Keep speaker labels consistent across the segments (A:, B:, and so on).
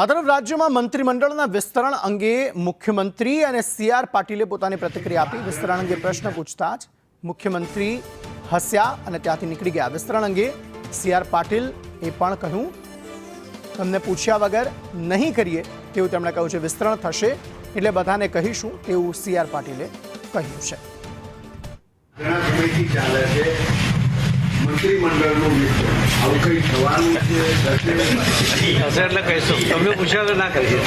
A: આ તરફ રાજ્યમાં મંત્રીમંડળના વિસ્તરણ અંગે મુખ્યમંત્રી અને સીઆર પાટીલે પોતાની પ્રતિક્રિયા આપી। વિસ્તરણ અંગે પ્રશ્ન પૂછતા જ મુખ્યમંત્રી હસ્યા અને ત્યાંથી નીકળી ગયા। વિસ્તરણ અંગે સીઆર પાટીલ એ પણ કહ્યું, તમને પૂછ્યા વગર નહીં કરીએ તેવું તેમણે કહ્યું છે। વિસ્તરણ થશે એટલે બધાને કહીશું તેવું સીઆર પાટીલે કહ્યું છે।
B: ઘણા સમયથી ચાલે છે મંત્રીમંડળનું વિસ્તરણ, આવું કંઈ થવાનું છે
C: હશે એટલે કહીશું। તમને પૂછ્યા વગર ના કરીએ,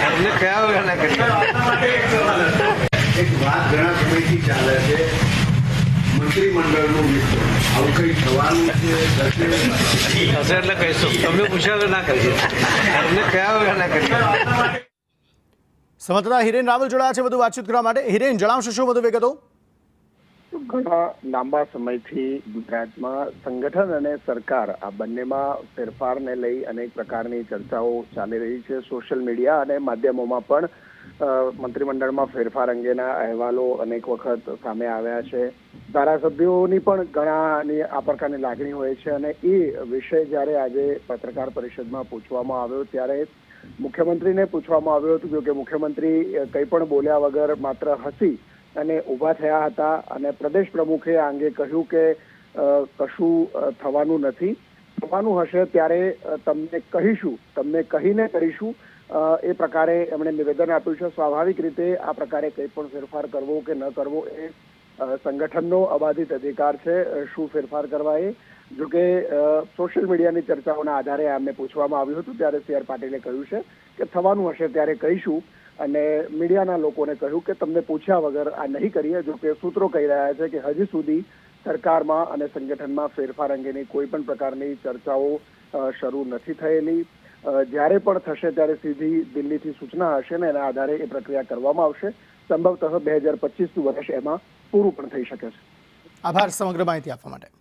C: તમને કયા વગર ના કરીએ।
B: એક વાત ઘણા સમયથી ચાલે છે મંત્રીમંડળનું વિસ્તરણ, આવું કંઈ થવાનું છે
C: હશે એટલે કહીશું। તમને પૂછ્યા વગર ના કરીએ, તમને કયા વગર ના કરીએ।
A: સંવાદદાતા હિરેન રાવલ જોડાયા છે વધુ વાતચીત કરવા માટે। હિરેન, જણાવશો શું વધુ વિગતો?
D: ઘણા લાંબા સમયથી ગુજરાતમાં સંગઠન અને સરકાર આ બંનેમાં ફેરફારને લઈ અનેક પ્રકારની ચર્ચાઓ ચાલી રહી છે। સોશિયલ મીડિયા અને માધ્યમોમાં પણ મંત્રીમંડળમાં ફેરફાર અંગેના અહેવાલો અનેક વખત સામે આવ્યા છે। ધારાસભ્યોની પણ ઘણાની આ પ્રકારની લાગણી હોય છે અને એ વિષય જ્યારે આજે પત્રકાર પરિષદમાં પૂછવામાં આવ્યો ત્યારે મુખ્યમંત્રીને પૂછવામાં આવ્યું હતું કે મુખ્યમંત્રી કંઈ પણ બોલ્યા વગર માત્ર હસી અને ઊભા થયા હતા અને પ્રદેશ પ્રમુખે આ અંગે કહ્યું કે કશું થવાનું નથી, થવાનું હશે ત્યારે તમને કહીશું, તમને કહીને કરીશું, એ પ્રકારે એમણે નિવેદન આપ્યું છે। સ્વાભાવિક રીતે આ પ્રકારે કંઈ પણ ફેરફાર કરવો કે ન કરવો એ સંગઠનનો અબાધિત અધિકાર છે, શું ફેરફાર કરવા એ। જોકે સોશિયલ મીડિયાની ચર્ચાઓના આધારે આમને પૂછવામાં આવ્યું હતું ત્યારે સીઆર પાટીલે કહ્યું છે કે થવાનું હશે ત્યારે કહીશું અને મીડિયાના લોકોને કહ્યું કે તમને પૂછ્યા વગર આ નહીં કરીએ। જો કે સૂત્રો કહી રહ્યા છે કે હજી સુધી સરકારમાં અને સંગઠનમાં ફેરફાર અંગેની કોઈ પણ પ્રકારની ચર્ચાઓ શરૂ નથી થયેલી। જ્યારે પણ થશે ત્યારે સીધી દિલ્હીથી સૂચના હશે ને એના આધારે એ પ્રક્રિયા કરવામાં આવશે। સંભવતઃ 2025નું વર્ષ એમાં પૂરું પણ થઈ શકે છે।
A: આભાર સમગ્ર માહિતી આપવા માટે।